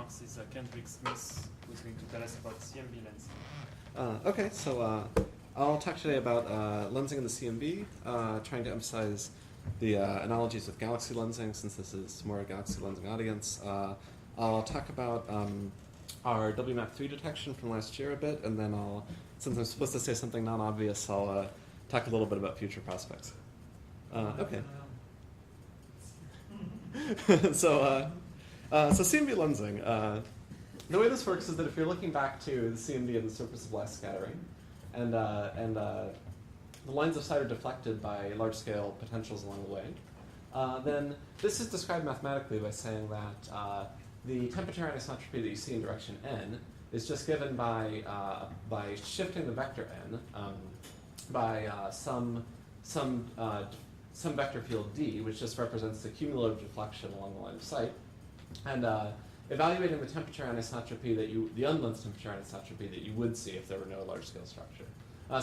remarks is Kendrick Smith, who's going to tell us about CMB lensing. Okay, so I'll talk today about lensing in the CMB, trying to emphasize the analogies with galaxy lensing, since this is more a galaxy lensing audience. I'll talk about our WMAP3 detection from last year a bit, and then since I'm supposed to say something non-obvious, I'll talk a little bit about future prospects. Okay. So CMB lensing. The way this works is that if you're looking back to the CMB and the surface of light scattering, and the lines of sight are deflected by large-scale potentials along the way, then this is described mathematically by saying that the temperature anisotropy that you see in direction n is just given by shifting the vector n by some vector field d, which just represents the cumulative deflection along the line of sight, and evaluating the temperature anisotropy the unlensed temperature anisotropy that you would see if there were no large-scale structure.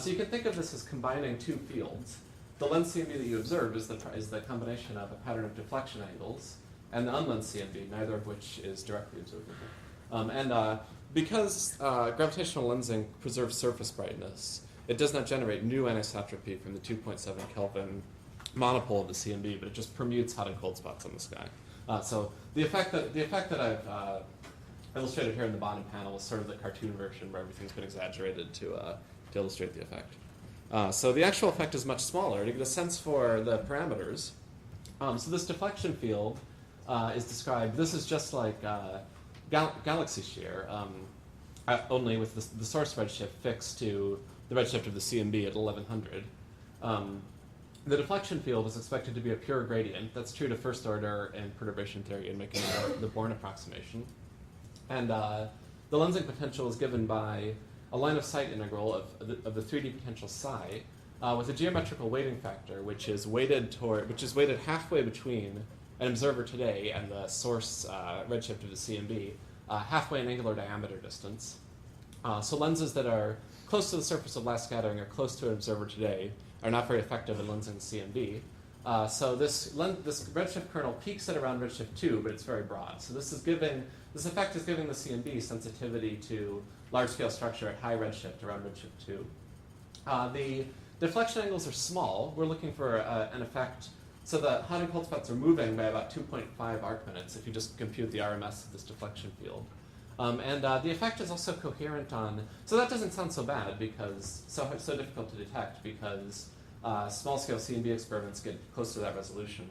So you can think of this as combining two fields. The lensed CMB that you observe is the combination of a pattern of deflection angles and the unlensed CMB, neither of which is directly observable. Because gravitational lensing preserves surface brightness, it does not generate new anisotropy from the 2.7 Kelvin monopole of the CMB, but it just permutes hot and cold spots on the sky. So the effect that I've illustrated here in the bottom panel is sort of the cartoon version where everything's been exaggerated to illustrate the effect. So the actual effect is much smaller. To get a sense for the parameters, so this deflection field is described. This is just like galaxy shear, only with the source redshift fixed to the redshift of the CMB at 1100. The deflection field is expected to be a pure gradient. That's true to first order and perturbation theory in making the Born approximation. And the lensing potential is given by a line of sight integral of the 3D potential psi with a geometrical weighting factor, which is weighted halfway between an observer today and the source redshift of the CMB, halfway in angular diameter distance. So lenses that are close to the surface of last scattering or close to an observer today are not very effective in lensing CMB. So this redshift kernel peaks at around redshift 2, but it's very broad. So this effect is giving the CMB sensitivity to large-scale structure at high redshift, around redshift 2. The deflection angles are small. We're looking for an effect. So the hot and cold spots are moving by about 2.5 arc minutes if you just compute the RMS of this deflection field. And the effect is also coherent on, so that doesn't sound so bad because, so difficult to detect because small-scale CMB experiments get close to that resolution.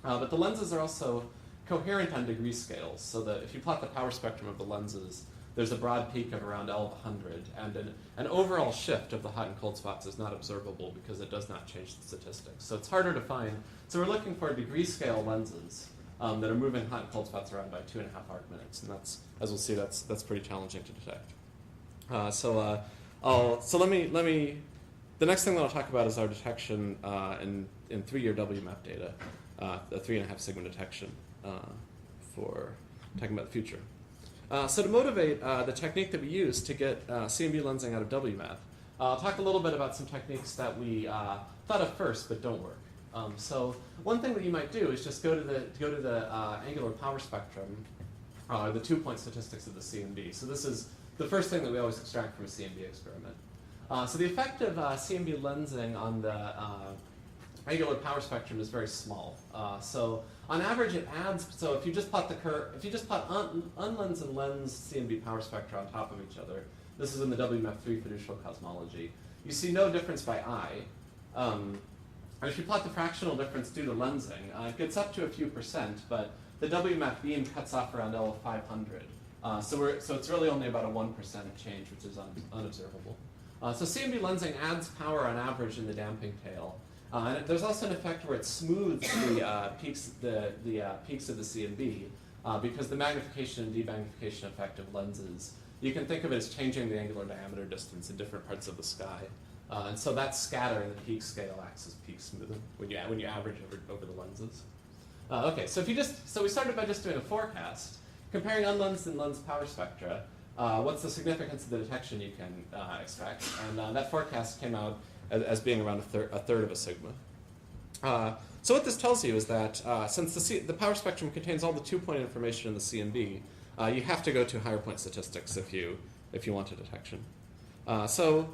But the lenses are also coherent on degree scales, so that if you plot the power spectrum of the lenses, there's a broad peak of around L of 100, and an overall shift of the hot and cold spots is not observable because it does not change the statistics. So it's harder to find. So we're looking for degree scale lenses that are moving hot and cold spots around by 2.5 arc minutes, and that's, as we'll see, that's pretty challenging to detect. The next thing that I'll talk about is our detection in 3-year WMAP data, a 3.5 sigma detection for talking about the future. So to motivate the technique that we use to get CMB lensing out of WMAP, I'll talk a little bit about some techniques that we thought of first but don't work. So one thing that you might do is just go to the angular power spectrum, the 2-point statistics of the CMB. So this is the first thing that we always extract from a CMB experiment. So the effect of CMB lensing on the angular power spectrum is very small. So on average, it adds. So if you just plot unlensed and lensed CMB power spectra on top of each other, this is in the WMAP3 fiducial cosmology. You see no difference by eye. And if you plot the fractional difference due to lensing, it gets up to a few percent, but the WMAP beam cuts off around L of 500. So it's really only about a 1% change, which is unobservable. So CMB lensing adds power on average in the damping tail. And there's also an effect where it smooths the peaks of the CMB because the magnification and demagnification effect of lenses, you can think of it as changing the angular diameter distance in different parts of the sky. And so that scatter in the peak scale acts as peak smoothing when you average over the lenses. Okay, so we started by just doing a forecast, comparing unlensed and lensed power spectra. What's the significance of the detection you can expect? And that forecast came out as being around a third of a sigma. So what this tells you is that since the power spectrum contains all the 2-point information in the CMB, you have to go to higher point statistics if you want a detection. So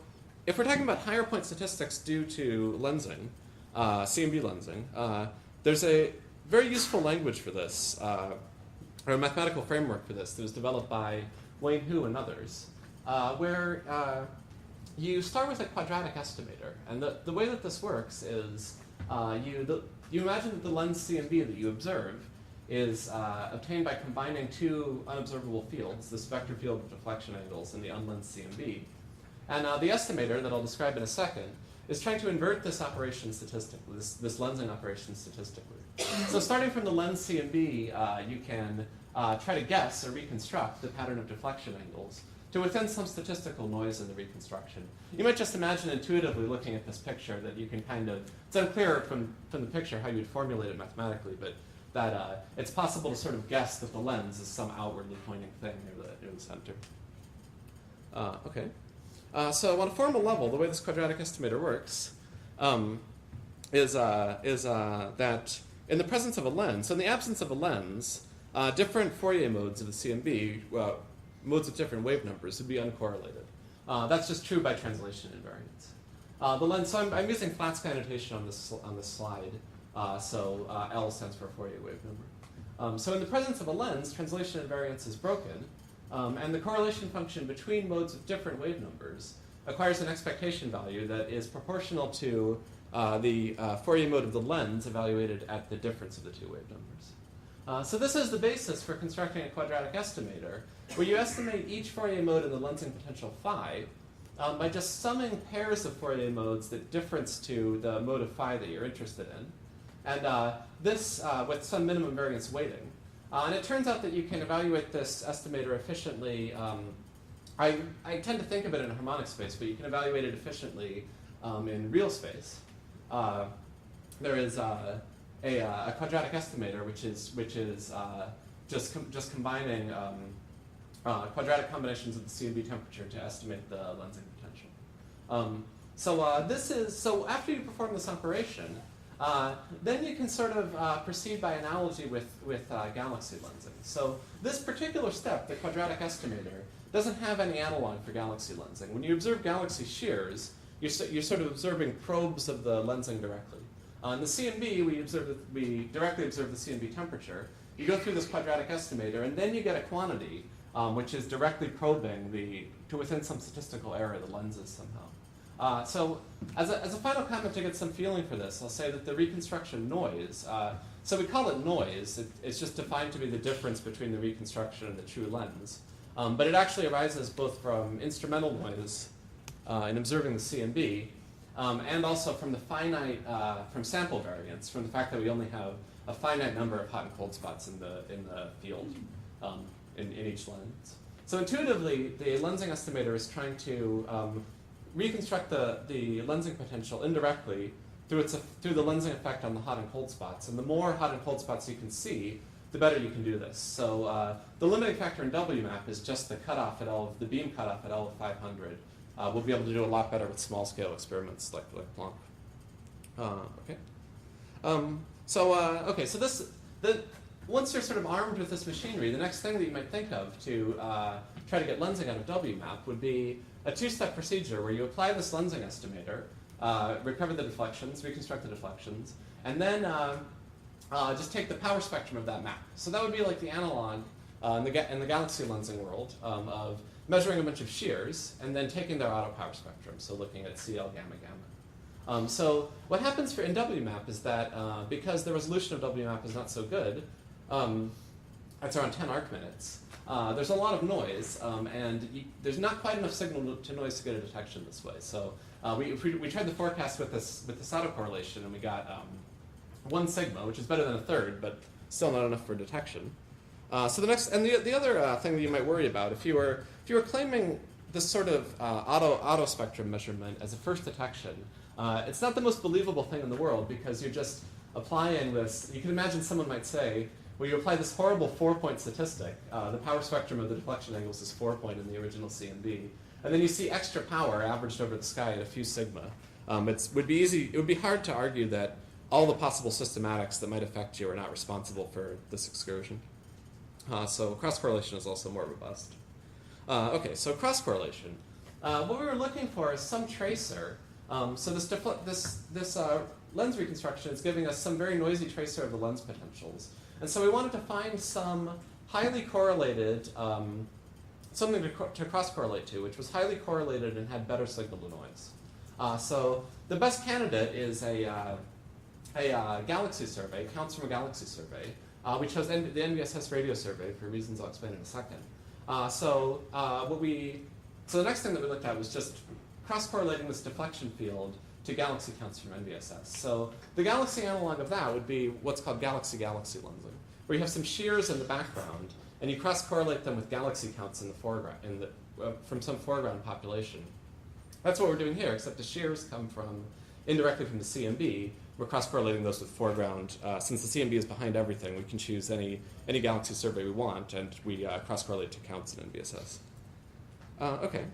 if we're talking about higher point statistics due to lensing, CMB lensing, there's a very useful language for this, or a mathematical framework for this that was developed by Wayne Hu and others, where you start with a quadratic estimator. And the way that this works is you imagine that the lens CMB that you observe is obtained by combining two unobservable fields, this vector field of deflection angles and the unlensed CMB. And the estimator that I'll describe in a second is trying to invert this operation statistically, this lensing operation statistically. So starting from the lens CMB, you can try to guess or reconstruct the pattern of deflection angles to within some statistical noise in the reconstruction. You might just imagine intuitively looking at this picture that you can kind of, it's unclear from the picture how you'd formulate it mathematically, but that it's possible to sort of guess that the lens is some outwardly pointing thing near the center. Okay. So on a formal level, the way this quadratic estimator works is that in the presence of a lens, so in the absence of a lens, different Fourier modes of the CMB, modes of different wave numbers, would be uncorrelated. That's just true by translation invariance. The lens, so I'm using flat sky notation on this slide. So L stands for a Fourier wave number. So in the presence of a lens, translation invariance is broken, and the correlation function between modes of different wave numbers acquires an expectation value that is proportional to the Fourier mode of the lens evaluated at the difference of the two wave numbers. So this is the basis for constructing a quadratic estimator, where you estimate each Fourier mode in the lensing potential phi by just summing pairs of Fourier modes that difference to the mode of phi that you're interested in. And this with some minimum variance weighting. And it turns out that you can evaluate this estimator efficiently. I tend to think of it in a harmonic space, but you can evaluate it efficiently in real space. There is a quadratic estimator, which is just combining quadratic combinations of the CMB temperature to estimate the lensing potential. So after you perform this operation, then you can sort of proceed by analogy with galaxy lensing. So this particular step, the quadratic estimator, doesn't have any analog for galaxy lensing. When you observe galaxy shears, you're sort of observing probes of the lensing directly. In the CMB, we directly observe the CMB temperature. You go through this quadratic estimator, and then you get a quantity which is directly probing to within some statistical error the lenses somehow. So as a final comment to get some feeling for this, I'll say that the reconstruction noise, so we call it noise. It's just defined to be the difference between the reconstruction and the true lens. But it actually arises both from instrumental noise in observing the CMB, and also from the finite, from sample variance, from the fact that we only have a finite number of hot and cold spots in the field in each lens. So intuitively, the lensing estimator is trying to reconstruct the lensing potential indirectly through the lensing effect on the hot and cold spots. And the more hot and cold spots you can see, the better you can do this. So the limiting factor in WMAP is just the cutoff at L, the beam cutoff at L of 500. We'll be able to do a lot better with small scale experiments like Planck. Okay. So once you're sort of armed with this machinery, the next thing that you might think of to try to get lensing out of WMAP would be a two-step procedure where you apply this lensing estimator, recover the deflections, reconstruct the deflections, and then just take the power spectrum of that map. So that would be like the analog in the galaxy lensing world of measuring a bunch of shears and then taking their auto power spectrum, so looking at CL, gamma, gamma. So what happens in WMAP is that because the resolution of WMAP is not so good, it's around 10 arc minutes, there's a lot of noise, and there's not quite enough signal to noise to get a detection this way. So we tried the forecast with this autocorrelation, and we got 1 sigma, which is better than a third, but still not enough for detection. So the other thing that you might worry about, if you were claiming this sort of auto spectrum measurement as a first detection, it's not the most believable thing in the world, because you're just applying this. You can imagine someone might say, well, you apply this horrible 4-point statistic. The power spectrum of the deflection angles is 4-point in the original CMB, and then you see extra power averaged over the sky at a few sigma. It would be hard to argue that all the possible systematics that might affect you are not responsible for this excursion. So cross-correlation is also more robust. Okay, so cross-correlation. What we were looking for is some tracer. So this lens reconstruction is giving us some very noisy tracer of the lens potentials. And so we wanted to find some highly correlated, something to cross-correlate to, which was highly correlated and had better signal-to-noise. So the best candidate is a galaxy survey, counts from a galaxy survey. We chose the NVSS radio survey for reasons I'll explain in a second. So the next thing that we looked at was just cross-correlating this deflection field to galaxy counts from NVSS. So the galaxy analog of that would be what's called galaxy-galaxy lensing, where you have some shears in the background, and you cross-correlate them with galaxy counts in the foreground, from some foreground population. That's what we're doing here, except the shears come indirectly from the CMB. We're cross-correlating those with foreground. Since the CMB is behind everything, we can choose any galaxy survey we want, and we cross-correlate to counts in NVSS. Okay.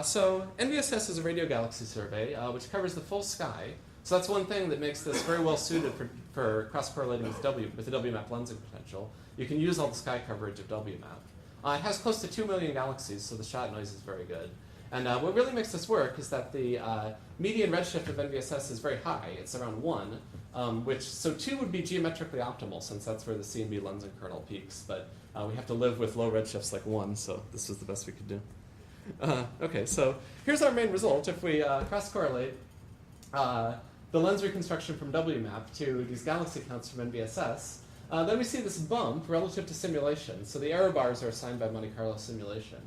So NVSS is a radio galaxy survey, which covers the full sky. So that's one thing that makes this very well suited for cross-correlating with the WMAP lensing potential. You can use all the sky coverage of WMAP. It has close to 2 million galaxies, so the shot noise is very good. And what really makes this work is that the median redshift of NVSS is very high. It's around 1, so 2 would be geometrically optimal, since that's where the CMB lensing kernel peaks. But we have to live with low redshifts like 1, so this was the best we could do. Okay, so here's our main result. If we cross-correlate the lens reconstruction from WMAP to these galaxy counts from NVSS, then we see this bump relative to simulation. So the error bars are assigned by Monte Carlo simulation.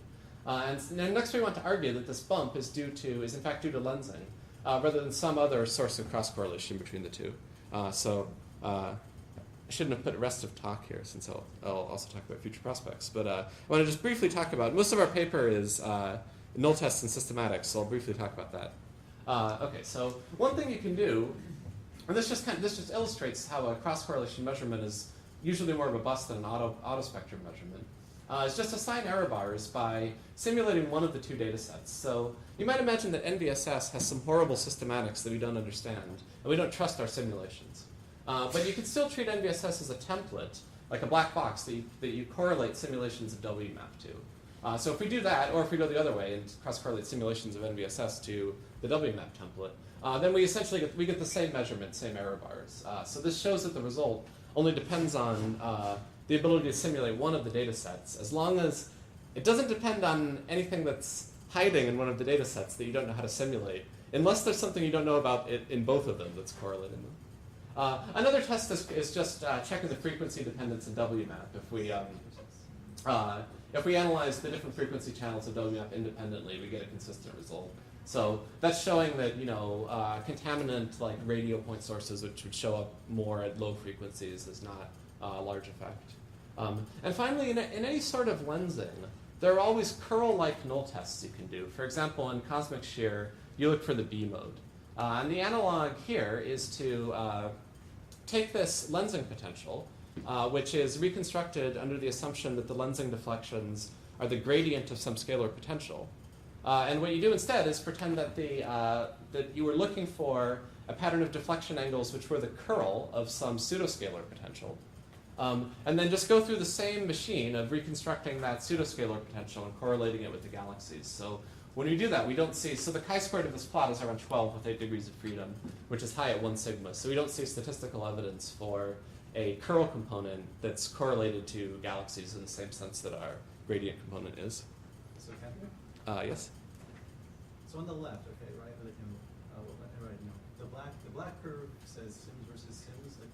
And next we want to argue that this bump is in fact due to lensing, rather than some other source of cross-correlation between the two. I shouldn't have put rest of talk here, since I'll also talk about future prospects. But I want to just briefly talk about, most of our paper is null tests and systematics, so I'll briefly talk about that. Okay, so one thing you can do, and this just illustrates how a cross-correlation measurement is usually more robust than an auto spectrum measurement. Is just assign error bars by simulating one of the two data sets. So you might imagine that NVSS has some horrible systematics that we don't understand, and we don't trust our simulations. But you can still treat NVSS as a template, like a black box that you correlate simulations of WMAP to. So if we do that, or if we go the other way and cross-correlate simulations of NVSS to the WMAP template, then we essentially get the same measurement, same error bars. So this shows that the result only depends on the ability to simulate one of the data sets, as long as it doesn't depend on anything that's hiding in one of the data sets that you don't know how to simulate, unless there's something you don't know about it in both of them that's correlating them. Another test is just checking the frequency dependence in WMAP. If we analyze the different frequency channels of WMAP independently, we get a consistent result. So that's showing that contaminant like radio point sources, which would show up more at low frequencies, is not a large effect. And finally, in any sort of lensing, there are always curl-like null tests you can do. For example, in cosmic shear, you look for the B mode. And the analog here is to take this lensing potential, which is reconstructed under the assumption that the lensing deflections are the gradient of some scalar potential. And what you do instead is pretend that that you were looking for a pattern of deflection angles which were the curl of some pseudoscalar potential. And then just go through the same machine of reconstructing that pseudoscalar potential and correlating it with the galaxies. So when we do that, we don't see, so the chi-squared of this plot is around 12 with 8 degrees of freedom, which is high at 1 sigma. So we don't see statistical evidence for a curl component that's correlated to galaxies in the same sense that our gradient component is. So Kendrick? Yes? So on the left, okay, right, right, no. The black curve says Sims versus Sims, like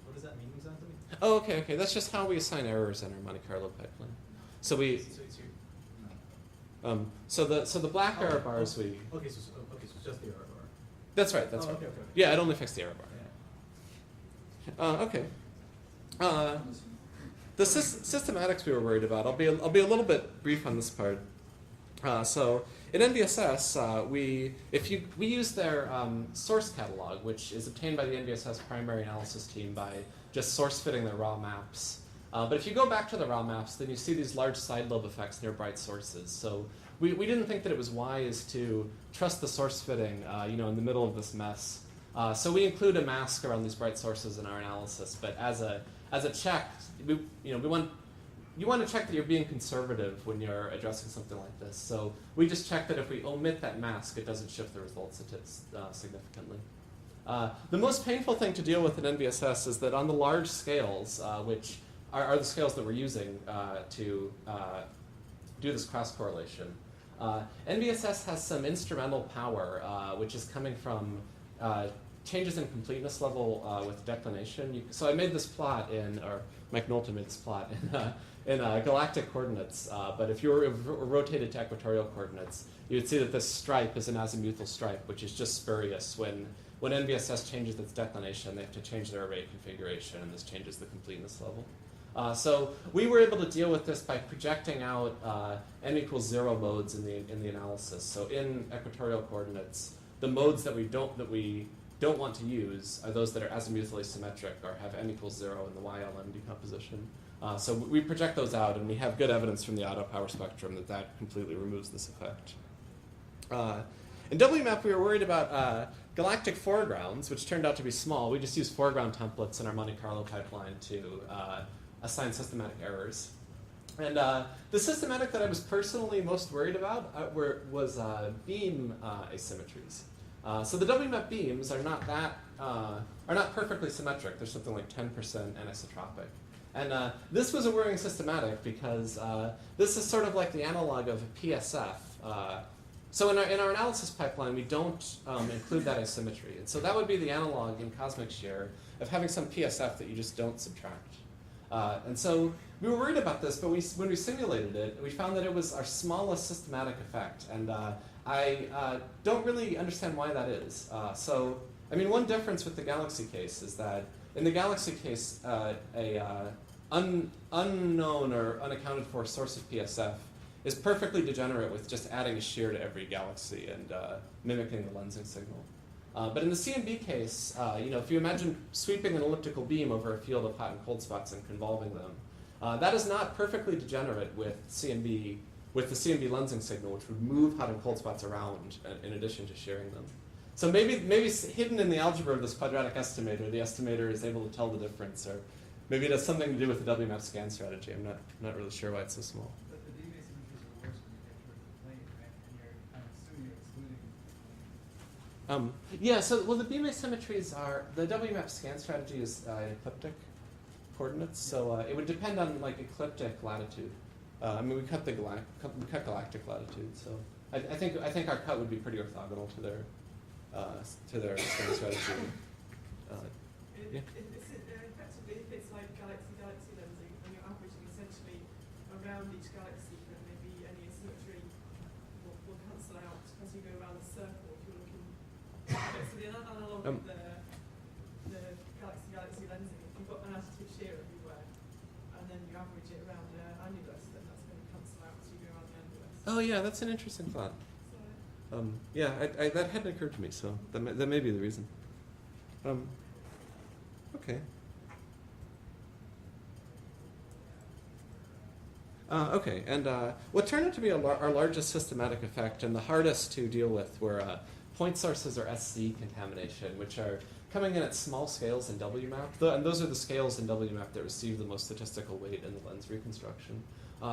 what does that mean exactly? Oh, okay. That's just how we assign errors in our Monte Carlo pipeline. So we, so the black error bars we. Okay, so it's just the error bar. That's right. That's right. Okay. Yeah, it only affects the error bar. Yeah. Okay. The systematics we were worried about. I'll be a little bit brief on this part. So in NVSS, we use their source catalog, which is obtained by the NVSS primary analysis team by just source fitting their raw maps. But if you go back to the raw maps, then you see these large side lobe effects near bright sources. So we didn't think that it was wise to trust the source fitting, in the middle of this mess. So we include a mask around these bright sources in our analysis. But as as a check, you want to check that you're being conservative when you're addressing something like this. So we just check that if we omit that mask, it doesn't shift the results significantly. The most painful thing to deal with in NVSS is that on the large scales, which are the scales that we're using to do this cross-correlation, NVSS has some instrumental power, which is coming from changes in completeness level with declination. So I made this plot or Mike Knowlton made this plot in galactic coordinates, but if you were rotated to equatorial coordinates, you would see that this stripe is an azimuthal stripe, which is just spurious. When NVSS changes its declination, they have to change their array configuration, and this changes the completeness level. So we were able to deal with this by projecting out n equals 0 modes in the analysis. So in equatorial coordinates, the modes that we don't want to use are those that are azimuthally symmetric or have n equals 0 in the YLM decomposition. So we project those out, and we have good evidence from the auto power spectrum that completely removes this effect. In WMAP, we were worried about galactic foregrounds, which turned out to be small. We just used foreground templates in our Monte Carlo pipeline to assign systematic errors. And the systematic that I was personally most worried about was beam asymmetries. So the WMAP beams are not perfectly symmetric. They're something like 10% anisotropic. And this was a worrying systematic because this is sort of like the analog of PSF. So in our analysis pipeline, we don't include that asymmetry. And so that would be the analog in cosmic shear of having some PSF that you just don't subtract. And so we were worried about this, but when we simulated it, we found that it was our smallest systematic effect. And I don't really understand why that is. So, I mean, one difference with the galaxy case is that in the galaxy case, unknown or unaccounted for source of PSF is perfectly degenerate with just adding a shear to every galaxy and mimicking the lensing signal. But in the CMB case, if you imagine sweeping an elliptical beam over a field of hot and cold spots and convolving them, that is not perfectly degenerate with CMB, with the CMB lensing signal, which would move hot and cold spots around in addition to shearing them. So maybe hidden in the algebra of this quadratic estimator, the estimator is able to tell the difference, or maybe it has something to do with the WMAP scan strategy. I'm not really sure why it's so small. But the beam asymmetries are worse when you get towards the plane, right? And you're kind of assuming you're excluding. Yeah, so the beam asymmetries are, the WMAP scan strategy is ecliptic coordinates, so it would depend on like ecliptic latitude. I mean, we cut galactic latitude, so I think our cut would be pretty orthogonal to their scan strategy. Yeah. Effectively, if it's like galaxy-galaxy lensing, and you're averaging essentially around each galaxy, then maybe any asymmetry will cancel out as you go around the circle. If you're looking, so the analog with the galaxy-galaxy lensing, if you've got an additive shear everywhere, and then you average it around the annulus, then that's going to cancel out as you go around the annulus. Oh yeah, that's an interesting thought. Yeah, that hadn't occurred to me, so that may be the reason. Okay. Okay, and what turned out to be our largest systematic effect and the hardest to deal with were point sources or SC contamination, which are coming in at small scales in WMAP. And those are the scales in WMAP that receive the most statistical weight in the lens reconstruction.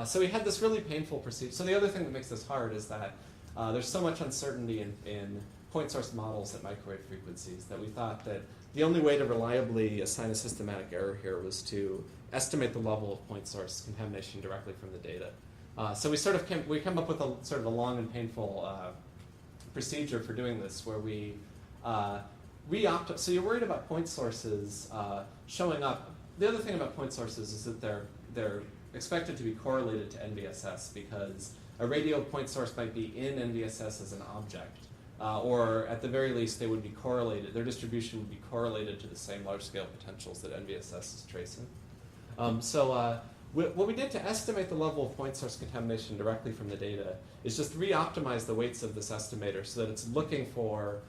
So we had this really painful procedure. So the other thing that makes this hard is that there's so much uncertainty in point source models at microwave frequencies that we thought that the only way to reliably assign a systematic error here was to estimate the level of point source contamination directly from the data. So we came up with a sort of a long and painful procedure for doing this, where we so you're worried about point sources showing up. The other thing about point sources is that they're expected to be correlated to NVSS, because a radio point source might be in NVSS as an object. Or at the very least, they would be correlated. Their distribution would be correlated to the same large-scale potentials that NVSS is tracing. What we did to estimate the level of point source contamination directly from the data is just re-optimize the weights of this estimator so that it's looking for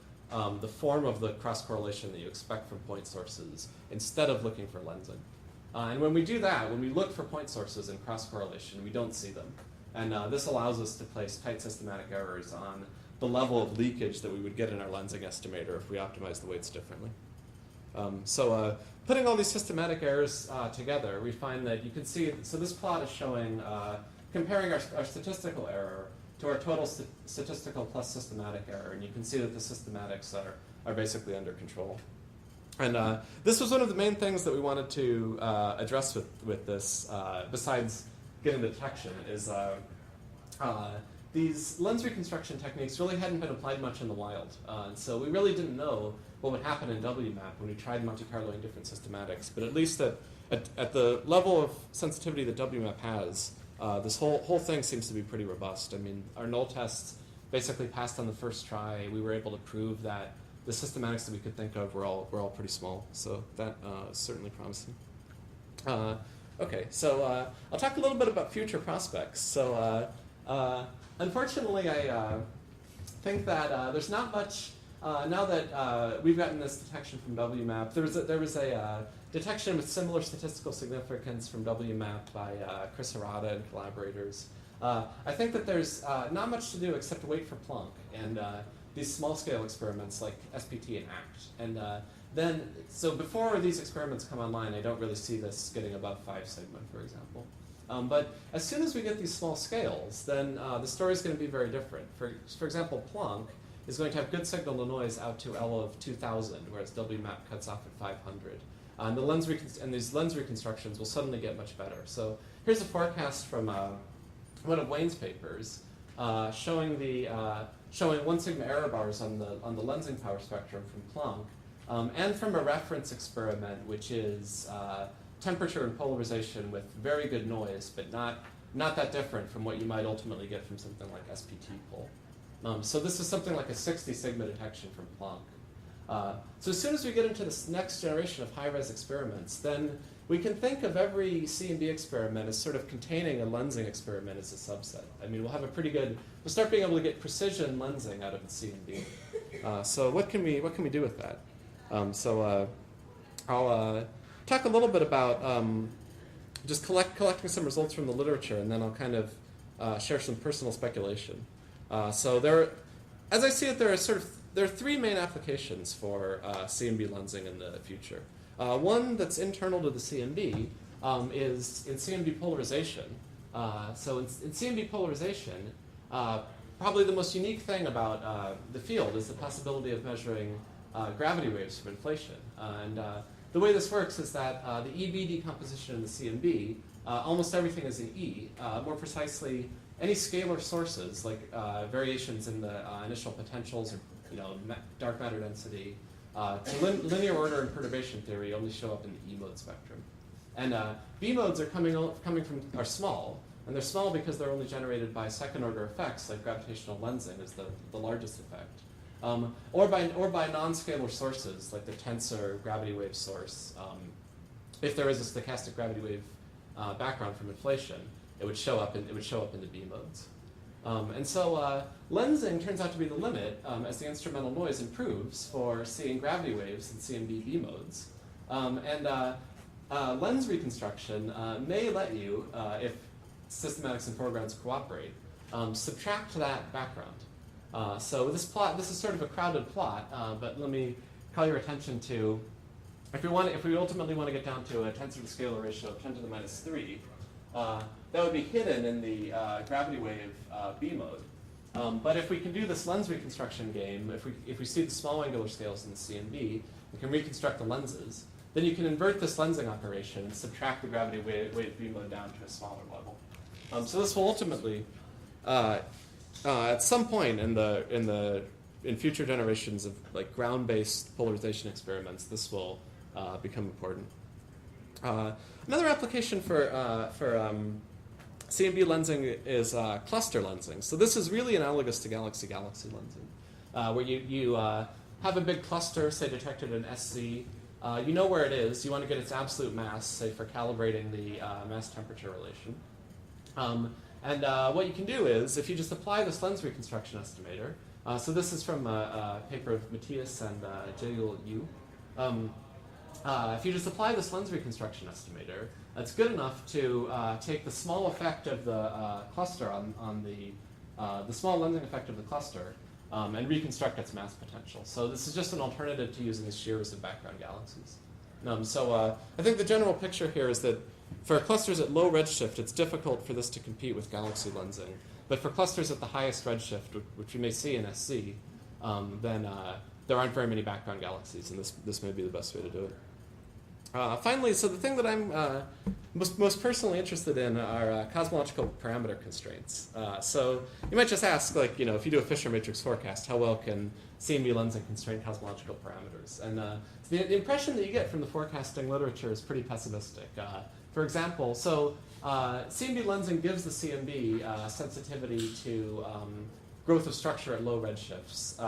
the form of the cross-correlation that you expect from point sources instead of looking for lensing. And when we do that, when we look for point sources in cross-correlation, we don't see them. And this allows us to place tight systematic errors on the level of leakage that we would get in our lensing estimator if we optimize the weights differently. So putting all these systematic errors together, we find that you can see, so this plot is showing, comparing our statistical error to our total statistical plus systematic error, and you can see that the systematics are basically under control. And this was one of the main things that we wanted to address with this, besides getting the detection, is these lens reconstruction techniques really hadn't been applied much in the wild. And so we really didn't know what would happen in WMAP when we tried Monte Carloing different systematics. But at least at the level of sensitivity that WMAP has, this whole thing seems to be pretty robust. I mean, our null tests basically passed on the first try. We were able to prove that the systematics that we could think of were all pretty small. So that is certainly promising. Okay, so I'll talk a little bit about future prospects. So unfortunately, I think that there's not much, now that we've gotten this detection from WMAP, there was a detection with similar statistical significance from WMAP by Chris Harada and collaborators. I think that there's not much to do except to wait for Planck and these small-scale experiments like SPT and ACT. And so before these experiments come online, I don't really see this getting above 5 sigma, for example. But as soon as we get these small scales, then the story is going to be very different. For example, Planck is going to have good signal to noise out to L of 2000, whereas WMAP cuts off at 500. And these lens reconstructions will suddenly get much better. So here's a forecast from one of Wayne's papers showing 1 sigma error bars on the lensing power spectrum from Planck, and from a reference experiment, which is temperature and polarization with very good noise, but not that different from what you might ultimately get from something like SPT pol. So this is something like a 60 sigma detection from Planck. So as soon as we get into this next generation of high-res experiments, then we can think of every CMB experiment as sort of containing a lensing experiment as a subset. I mean, we'll start being able to get precision lensing out of the CMB. So what can we do with that? I'll talk a little bit about just collecting some results from the literature, and then I'll kind of share some personal speculation. So as I see it, there are 3 main applications for CMB lensing in the future. One that's internal to the CMB is in CMB polarization. So in CMB polarization, probably the most unique thing about the field is the possibility of measuring gravity waves from inflation. And the way this works is that the EV decomposition in the CMB, almost everything is in E. More precisely, any scalar sources, like variations in the initial potentials or dark matter density, linear order and perturbation theory only show up in the E mode spectrum. And B modes are small, and they're small because they're only generated by second order effects like gravitational lensing is the largest effect. Or by non-scalar sources like the tensor gravity wave source. If there is a stochastic gravity wave background from inflation, it would show up in the B modes. And so lensing turns out to be the limit as the instrumental noise improves for seeing gravity waves in CMB B modes. Lens reconstruction may let you, if systematics and foregrounds cooperate, subtract that background. So this is sort of a crowded plot, but let me call your attention to, if we ultimately want to get down to a tensor to scalar ratio of 10 to the minus 3, that would be hidden in the gravity wave B mode. But if we can do this lens reconstruction game, if we see the small angular scales in the CMB, we can reconstruct the lenses, then you can invert this lensing operation and subtract the gravity wave B mode down to a smaller level. So this will ultimately, at some point in future generations of like ground-based polarization experiments, this will become important. Another application for CMB lensing is cluster lensing. So this is really analogous to galaxy-galaxy lensing, where you have a big cluster, say detected in SZ. You know where it is. You want to get its absolute mass, say for calibrating the mass-temperature relation. And what you can do is, if you just apply this lens reconstruction estimator, so this is from a paper of Matthias and Jael Yu. If you just apply this lens reconstruction estimator, it's good enough to take the small effect of the cluster on the small lensing effect of the cluster and reconstruct its mass potential. So this is just an alternative to using the shears of background galaxies. I think the general picture here is that for clusters at low redshift, it's difficult for this to compete with galaxy lensing. But for clusters at the highest redshift, which we may see in SC, then there aren't very many background galaxies, and this may be the best way to do it. Finally, so the thing that I'm most personally interested in are cosmological parameter constraints. So you might just ask, if you do a Fisher matrix forecast, how well can CMB lensing constrain cosmological parameters? And the impression that you get from the forecasting literature is pretty pessimistic. For example, CMB lensing gives the CMB sensitivity to growth of structure at low redshifts.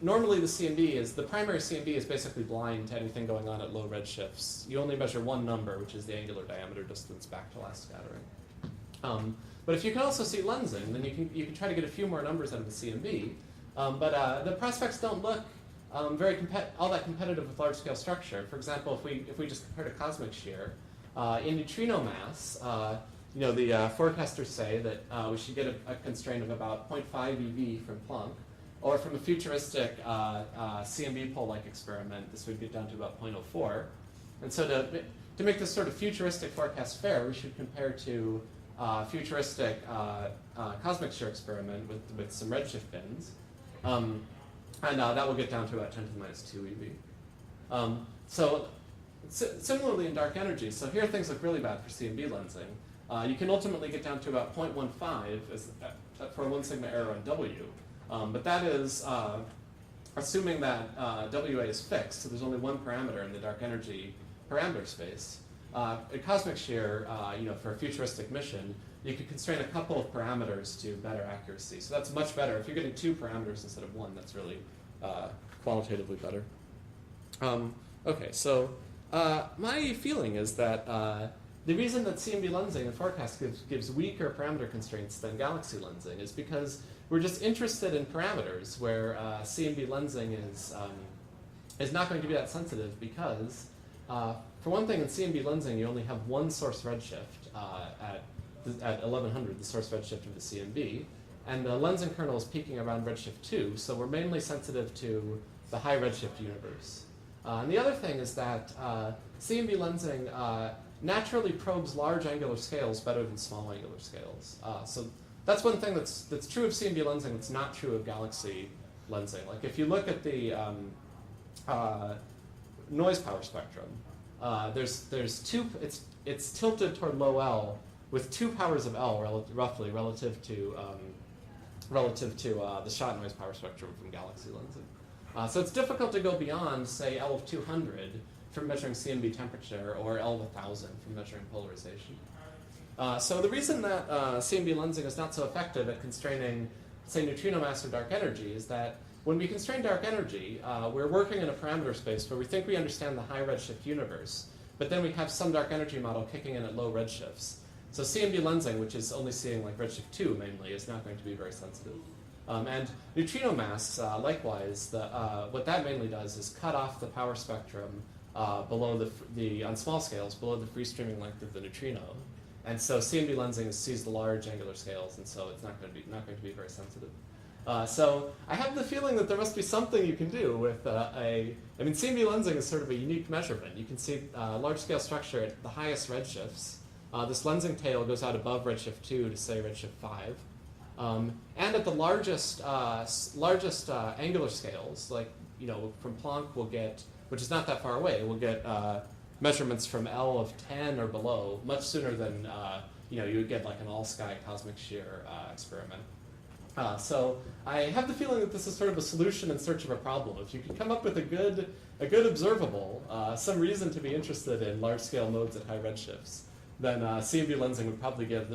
Normally the primary CMB is basically blind to anything going on at low redshifts. You only measure one number, which is the angular diameter distance back to last scattering. But if you can also see lensing, then you can try to get a few more numbers out of the CMB. But the prospects don't look all that competitive with large-scale structure. For example, if we just compare to cosmic shear, in neutrino mass, the forecasters say that we should get a constraint of about 0.5 eV from Planck. Or from a futuristic CMB pole-like experiment, this would get down to about 0.04. And so to make this sort of futuristic forecast fair, we should compare to futuristic cosmic shear experiment with some redshift bins. And that will get down to about 10 to the minus 2 EV. Similarly in dark energy, so here things look really bad for CMB lensing. You can ultimately get down to about 0.15 for 1 sigma error on W. But that is assuming that WA is fixed, so there's only one parameter in the dark energy parameter space. At cosmic shear, for a futuristic mission, you could constrain a couple of parameters to better accuracy. So that's much better. If you're getting 2 parameters instead of 1, that's really qualitatively better. My feeling is that the reason that CMB lensing in forecast gives weaker parameter constraints than galaxy lensing is because we're just interested in parameters where CMB lensing is not going to be that sensitive because, for one thing, in CMB lensing you only have one source redshift at 1100, the source redshift of the CMB, and the lensing kernel is peaking around redshift 2, so we're mainly sensitive to the high redshift universe. And the other thing is that CMB lensing naturally probes large angular scales better than small angular scales. So that's one thing that's true of CMB lensing that's not true of galaxy lensing. Like if you look at the noise power spectrum, there's two. It's tilted toward low L with 2 powers of L roughly relative to the shot noise power spectrum from galaxy lensing. So it's difficult to go beyond, say, L of 200 for measuring CMB temperature or L of 1000 for measuring polarization. So the reason that CMB lensing is not so effective at constraining, say, neutrino mass or dark energy is that when we constrain dark energy, we're working in a parameter space where we think we understand the high redshift universe, but then we have some dark energy model kicking in at low redshifts. So CMB lensing, which is only seeing like redshift 2 mainly, is not going to be very sensitive. And neutrino mass, likewise, what that mainly does is cut off the power spectrum below on small scales, below the free streaming length of the neutrino. And so CMB lensing sees the large angular scales, and so it's not going to be very sensitive. So I have the feeling that there must be something you can do with CMB lensing is sort of a unique measurement. You can see large-scale structure at the highest redshifts. This lensing tail goes out above redshift 2 to, say, redshift 5. And at the largest angular scales, like, from Planck we'll get, which is not that far away, we'll get measurements from L of 10 or below much sooner than you would get like an all-sky cosmic shear experiment. So I have the feeling that this is sort of a solution in search of a problem. If you can come up with a good observable, some reason to be interested in large-scale modes at high redshifts, then CMB lensing would probably give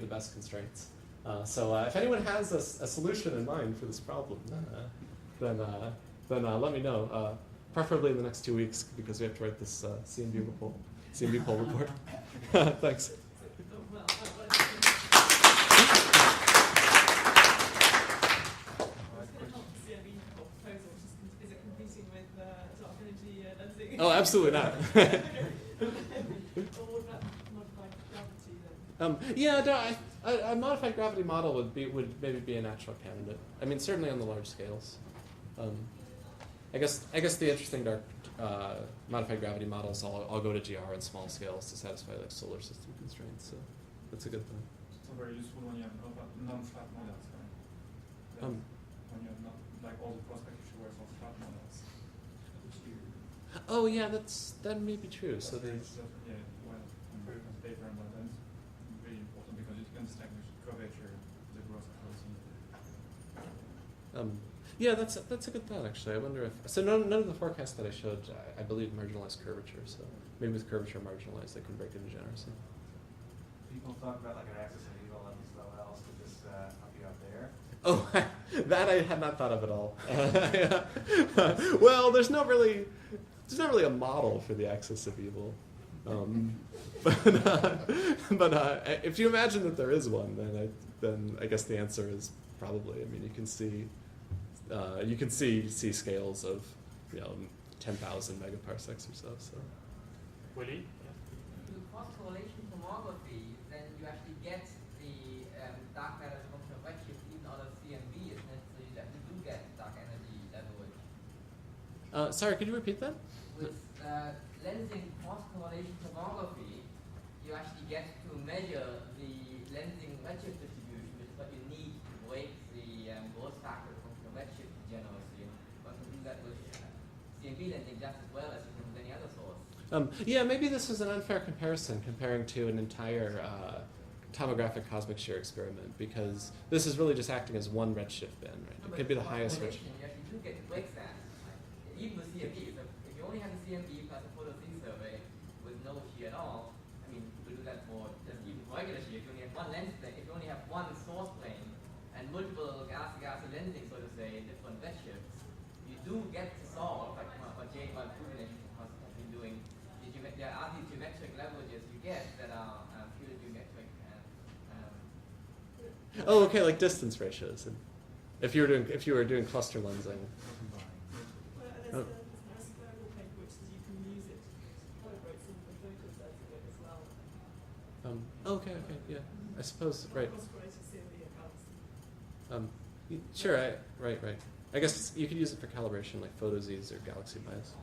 the best constraints. So if anyone has a solution in mind for this problem, then let me know. Preferably in the next 2 weeks, because we have to write this CMB poll report. Thanks. Oh, absolutely not. A modified gravity model would maybe be a natural candidate. I mean, certainly on the large scales. I guess the interesting modified gravity models all go to GR in small scales to satisfy like solar system constraints. So that's a good thing. It's very useful when you have non-flat models, right? When you have not like all the prospective showers of flat models. Oh yeah, that may be true. So they. Yeah, well, I'm very on paper, but that's really important because you can distinguish curvature, the growth of horizon. Yeah, that's a good thought actually. I wonder if none of the forecasts that I showed, I believe, marginalized curvature. So maybe with curvature marginalized, they can break degeneracy. People talk about like an axis of evil and slow else to just help you out there. Oh, that I had not thought of at all. Well, there's not really a model for the axis of evil. But if you imagine that there is one, then I guess the answer is probably. I mean, you can see scales of 10,000 megaparsecs or so. Willie? With cross-correlation tomography, then you actually get the dark matter function of redshift even out of CMB, isn't it? So you actually do get dark energy leverage. Sorry, could you repeat that? With lensing cross-correlation tomography, you actually get to measure the lensing redshift distribution, which is what you need to break the growth factor function of redshift degeneracy. But you can do that with CMB lensing just as well as you can with any other source. Yeah, maybe this is an unfair comparison comparing to an entire tomographic cosmic shear experiment, because this is really just acting as one redshift band, right? It could be the highest redshift. You actually do get to break that, even with CMB. So if you only have a CMB plus a photo C survey with no shear at all, I mean, you could do that for just even regular shear. If you only have one lens plane, if you only have one source plane and multiple galaxy lensing, so to say, in different redshifts, you do get to solve, like what Jay Van Prunen has been doing. There are these geometric leverages you get that are purely geometric. Oh, okay, like distance ratios. And if you were doing cluster lensing. Well, and there's a square paper which says you can use it to calibrate some of the focus sensing it as well. Okay, yeah. I suppose, right. Cross-correlated CMB and galaxy. Sure, right. I guess you could use it for calibration, like photoz's or galaxy bias.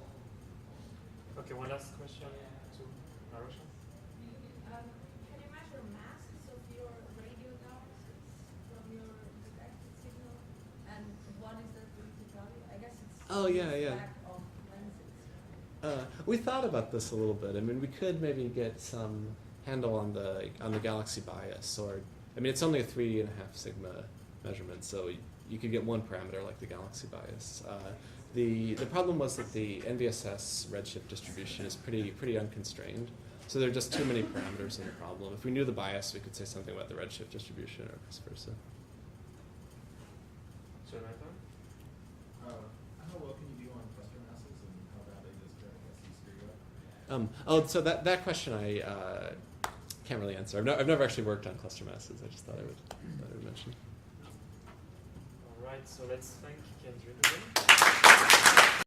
Okay, one last question to Marusha. Can you measure masses of your radio galaxies from your detected signal? And what is that going to tell you? I guess it's stack of lenses. We thought about this a little bit. I mean, we could maybe get some handle on the galaxy bias, or I mean, it's only a 3.5 sigma measurement, so you could get one parameter like the galaxy bias. The problem was that the NVSS redshift distribution is pretty unconstrained, so there are just too many parameters in the problem. If we knew the bias, we could say something about the redshift distribution or vice versa. Jonathan? How well can you do on cluster masses, and how badly does Quadratic Estimator screw you up? So that question I can't really answer. I've never actually worked on cluster masses. I just thought I would mention. All right, so let's thank Kendrick again.